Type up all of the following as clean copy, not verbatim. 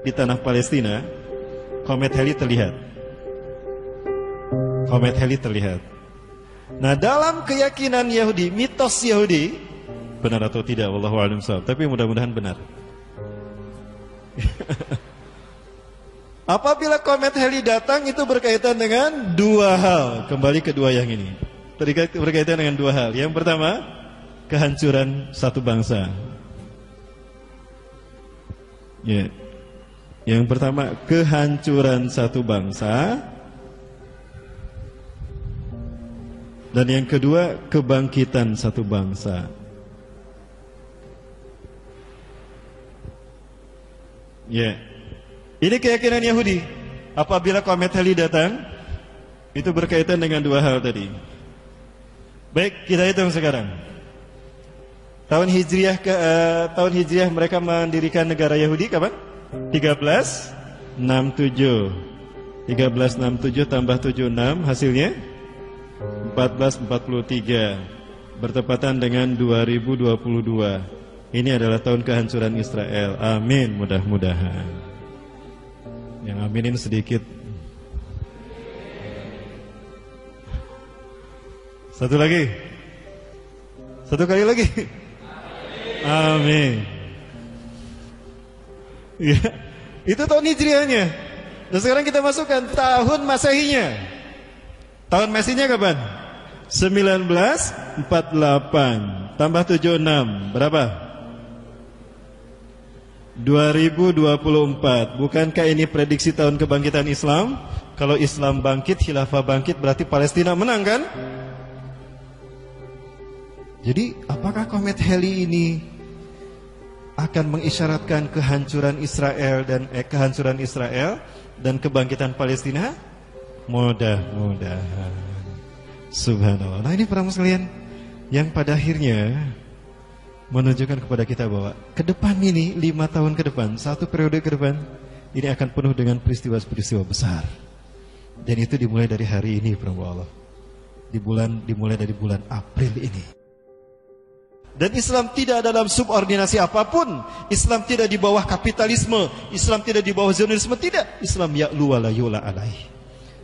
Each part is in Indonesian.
di tanah Palestina, komet Halley terlihat. Komet Halley terlihat. Nah, dalam keyakinan Yahudi, mitos Yahudi, benar atau tidak, wallahu a'lam shawab, tapi mudah-mudahan benar. Apabila komet Halley datang, itu berkaitan dengan dua hal. Kembali ke dua yang ini. Berkaitan dengan dua hal. Yang pertama, kehancuran satu bangsa. Ya. Yang pertama, kehancuran satu bangsa. Dan yang kedua, kebangkitan satu bangsa. Ya. Ini keyakinan Yahudi. Apabila komet Halley datang, itu berkaitan dengan dua hal tadi. Baik, kita hitung sekarang. Tahun Hijriah mereka mendirikan negara Yahudi kapan? 1367. 1367 tambah 76 hasilnya 1443. Bertepatan dengan 2022. Ini adalah tahun kehancuran Israel. Amin, mudah-mudahan. Yang aminin sedikit. Satu lagi. Satu kali lagi. Amin. Ya, itu tahun Hijriahnya. Dan sekarang kita masukkan tahun Masehinya. Tahun Masehinya kapan? 1948 tambah 76 berapa? 2024. Bukankah ini prediksi tahun kebangkitan Islam? Kalau Islam bangkit, khilafah bangkit, berarti Palestina menang kan? Jadi apakah komet Halley ini akan mengisyaratkan kehancuran Israel dan kebangkitan Palestina? Mudah-mudahan. Subhanallah. Nah, ini para sekalian yang pada akhirnya menunjukkan kepada kita bahwa ke depan ini, 5 tahun ke depan, 1 periode ke depan, ini akan penuh dengan peristiwa-peristiwa besar. Dan itu dimulai dari hari ini, para Allah. Dimulai dari bulan April ini. Dan Islam tidak dalam subordinasi apapun. Islam tidak di bawah kapitalisme. Islam tidak di bawah zionisme. Tidak. Islam ya'lu wa la yu'la alaih.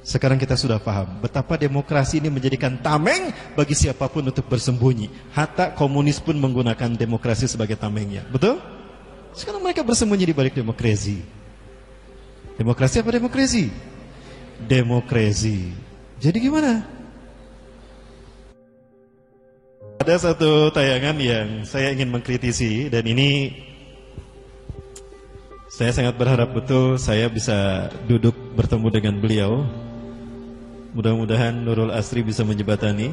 Sekarang kita sudah paham betapa demokrasi ini menjadikan tameng bagi siapapun untuk bersembunyi. Hatta komunis pun menggunakan demokrasi sebagai tamengnya. Betul? Sekarang mereka bersembunyi di balik demokrasi. Demokrasi apa demokrasi? Demokrasi. Jadi gimana? Ada satu tayangan yang saya ingin mengkritisi, dan ini saya sangat berharap betul saya bisa duduk bertemu dengan beliau. Mudah-mudahan Nurul Asri bisa menjembatani.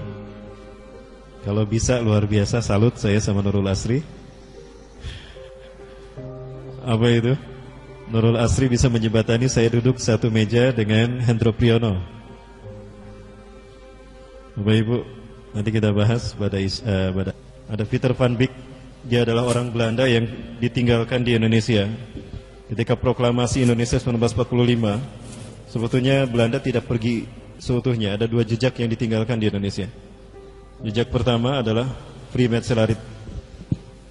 Kalau bisa, luar biasa, salut saya sama Nurul Asri. Apa itu? Nurul Asri bisa menjembatani saya duduk satu meja dengan Hendro Priyono. Bapak Ibu, nanti kita bahas ada Peter van Beek. Dia adalah orang Belanda yang ditinggalkan di Indonesia. Ketika proklamasi Indonesia 1945, sebetulnya Belanda tidak pergi seutuhnya. Ada 2 jejak yang ditinggalkan di Indonesia. Jejak pertama adalah Freemasonry.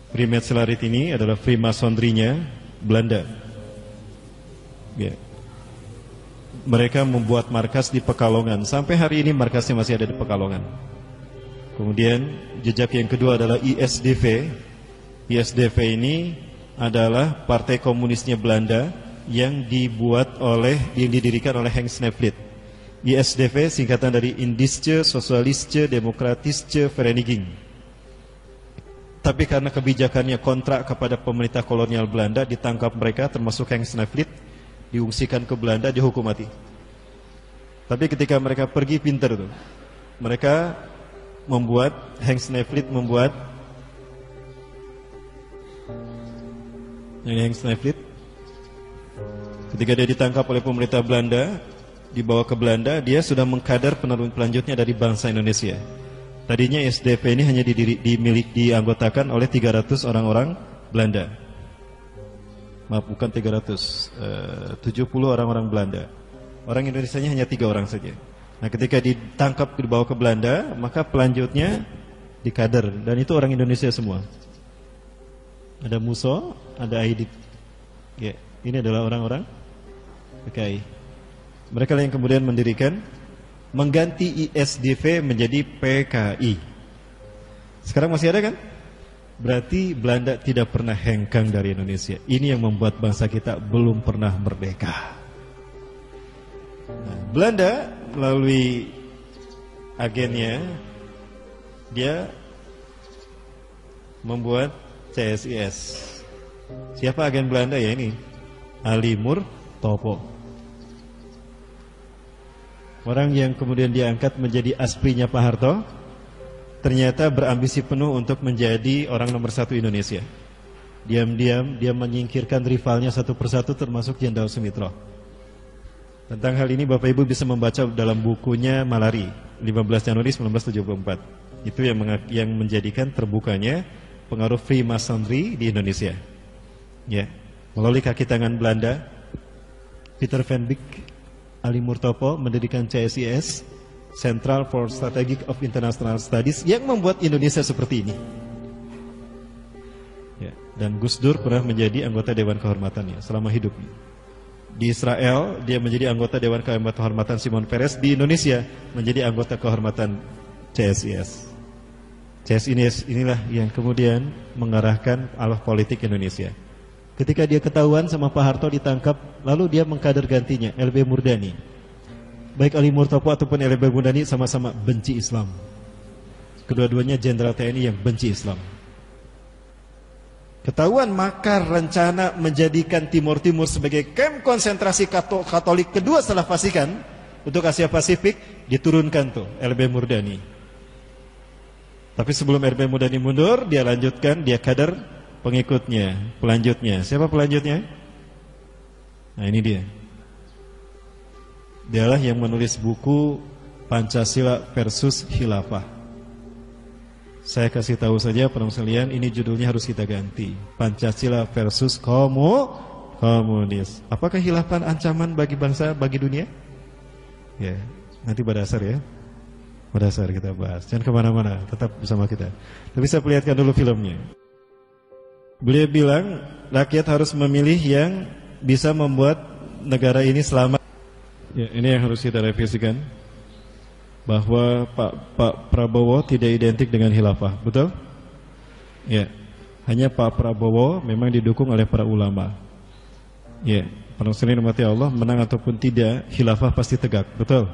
Freemasonry ini adalah Freemasonry-nya Belanda. Ya. Mereka membuat markas di Pekalongan. Sampai hari ini markasnya masih ada di Pekalongan. Kemudian jejak yang kedua adalah ISDV. ISDV ini adalah Partai Komunisnya Belanda yang didirikan oleh Henk Snevely. ISDV singkatan dari Indische Socialistische Demokratische Vereniging. Tapi karena kebijakannya kontrak kepada pemerintah kolonial Belanda, ditangkap mereka termasuk Henk Snevely, diungsikan ke Belanda, dihukum mati. Tapi ketika mereka pergi, pintar tuh. Mereka Henk Snevely membuat Henk Snevely ketika dia ditangkap oleh pemerintah Belanda, dibawa ke Belanda, dia sudah mengkader pelanjutnya dari bangsa Indonesia. Tadinya SDP ini hanya dianggotakan oleh 300 orang-orang Belanda. Maaf, bukan 300, 70 orang-orang Belanda. Orang Indonesianya hanya 3 orang saja. Nah, ketika ditangkap dibawa ke Belanda, maka pelanjutnya dikader, dan itu orang Indonesia semua. Ada Muso, ada Aidit. Ya. Ini adalah orang-orang PKI. Mereka yang kemudian mendirikan, mengganti ISDV menjadi PKI. Sekarang masih ada kan? Berarti Belanda tidak pernah hengkang dari Indonesia. Ini yang membuat bangsa kita belum pernah merdeka. Nah, Belanda melalui agennya, dia membuat CSIS. Siapa agen Belanda ya ini? Ali Murtopo. Orang yang kemudian diangkat menjadi aspinya Pak Harto, ternyata berambisi penuh untuk menjadi orang nomor satu Indonesia. Diam-diam dia menyingkirkan rivalnya satu persatu termasuk Jenderal Sumitro. Tentang hal ini Bapak Ibu bisa membaca dalam bukunya Malari 15 Januari 1974. Itu yang menjadikan terbukanya pengaruh Freemasonry di Indonesia. Ya, melalui kaki tangan Belanda, Peter van Beek, Ali Murtopo mendirikan CSIS, Central for Strategic of International Studies, yang membuat Indonesia seperti ini. Ya, dan Gus Dur pernah menjadi anggota Dewan Kehormatannya selama hidupnya. Di Israel dia menjadi anggota Dewan Kehormatan Simon Peres. Di Indonesia menjadi anggota kehormatan CSIS. CSIS inilah yang kemudian mengarahkan arah politik Indonesia. Ketika dia ketahuan sama Pak Harto ditangkap, lalu dia mengkader gantinya LB Murdani. Baik Ali Murtopo ataupun LB Murdani sama-sama benci Islam. Kedua-duanya jenderal TNI yang benci Islam. Ketahuan makar rencana menjadikan Timur Timur sebagai kamp konsentrasi Katolik kedua setelah Vatikan untuk Asia Pasifik, diturunkan tuh LB Murdani. Tapi sebelum LB Murdani mundur, dia lanjutkan, dia kader pengikutnya, pelanjutnya. Siapa pelanjutnya? Nah ini dia. Dialah yang menulis buku Pancasila versus Khilafah. Saya kasih tahu saja penonton sekalian, ini judulnya harus kita ganti. Pancasila versus komunis. Apakah khilafah ancaman bagi bangsa, bagi dunia? Ya, nanti pada dasar ya. Pada dasar kita bahas. Jangan kemana-mana, tetap bersama kita. Tapi saya perlihatkan dulu filmnya. Beliau bilang rakyat harus memilih yang bisa membuat negara ini selamat. Ya, ini yang harus kita revisikan. Bahwa Pak Prabowo tidak identik dengan khilafah, betul? Ya, hanya Pak Prabowo memang didukung oleh para ulama. Ya, para muslimin umat Allah, menang ataupun tidak, khilafah pasti tegak, betul?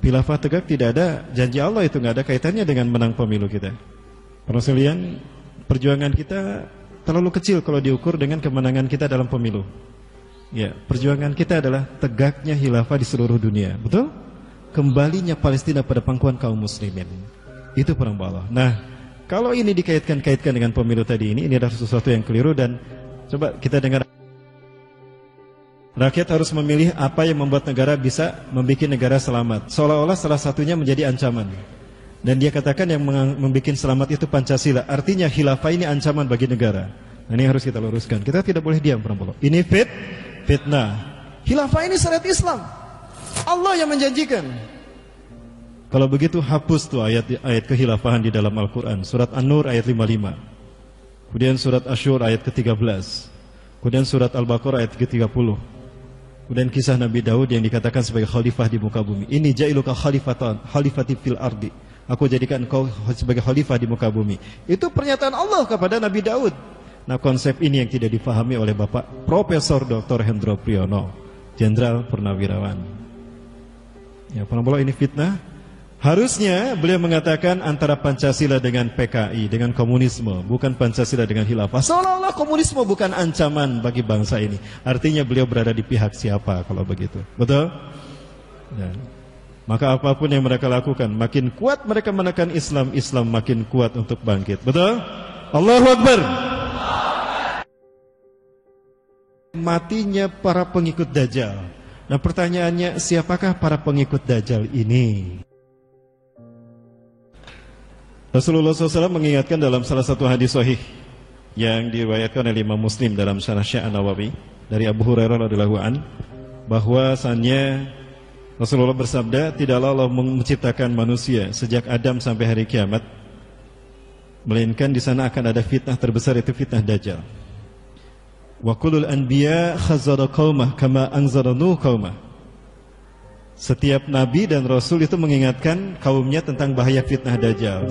Khilafah tegak tidak ada janji Allah, itu nggak ada kaitannya dengan menang pemilu kita. Para muslimin, perjuangan kita terlalu kecil kalau diukur dengan kemenangan kita dalam pemilu. Ya, perjuangan kita adalah tegaknya khilafah di seluruh dunia, betul? Kembalinya Palestina pada pangkuan kaum muslimin. Itu perang Allah. Nah, kalau ini dikaitkan-kaitkan dengan pemilu tadi ini adalah sesuatu yang keliru. Dan coba kita dengar. Rakyat harus memilih apa yang membuat negara bisa membuat negara selamat. Seolah-olah salah satunya menjadi ancaman. Dan dia katakan yang membuat selamat itu Pancasila. Artinya khilafah ini ancaman bagi negara. Nah, ini harus kita luruskan. Kita tidak boleh diam, perang Allah. Ini fitnah. Khilafah ini syariat Islam. Allah yang menjanjikan. Kalau begitu hapus tuh ayat kekhilafahan di dalam Al-Quran. Surat An-Nur ayat 55. Kemudian surat Asyur ayat ke-13. Kemudian surat Al-Baqarah ayat ke-30. Kemudian kisah Nabi Daud yang dikatakan sebagai khalifah di muka bumi. Ini ja'iluka khalifati fil ardi. Aku jadikan engkau sebagai khalifah di muka bumi. Itu pernyataan Allah kepada Nabi Daud. Nah, konsep ini yang tidak difahami oleh Bapak Profesor Dr. Hendro Priyono, Jenderal Purnawirawan. Ya, penampilan ini fitnah. Harusnya beliau mengatakan antara Pancasila dengan PKI, dengan komunisme, bukan Pancasila dengan khilafah. Seolah-olah komunisme bukan ancaman bagi bangsa ini. Artinya beliau berada di pihak siapa kalau begitu? Betul? Ya. Maka apapun yang mereka lakukan, makin kuat mereka menekan Islam, Islam makin kuat untuk bangkit. Betul? Allahu Akbar. Matinya para pengikut Dajjal. Nah, pertanyaannya, siapakah para pengikut Dajjal ini? Rasulullah SAW mengingatkan dalam salah satu hadis sahih yang diriwayatkan oleh Imam Muslim dalam Syarah Sya'an Nawawi dari Abu Hurairah radhiyallahu an, bahwasannya Rasulullah bersabda, tidaklah Allah menciptakan manusia sejak Adam sampai hari kiamat, melainkan di sana akan ada fitnah terbesar, itu fitnah Dajjal. Wa kullul anbiya khazara qaumah kama anzara Nuh qaumah. Setiap nabi dan rasul itu mengingatkan kaumnya tentang bahaya fitnah dajjal.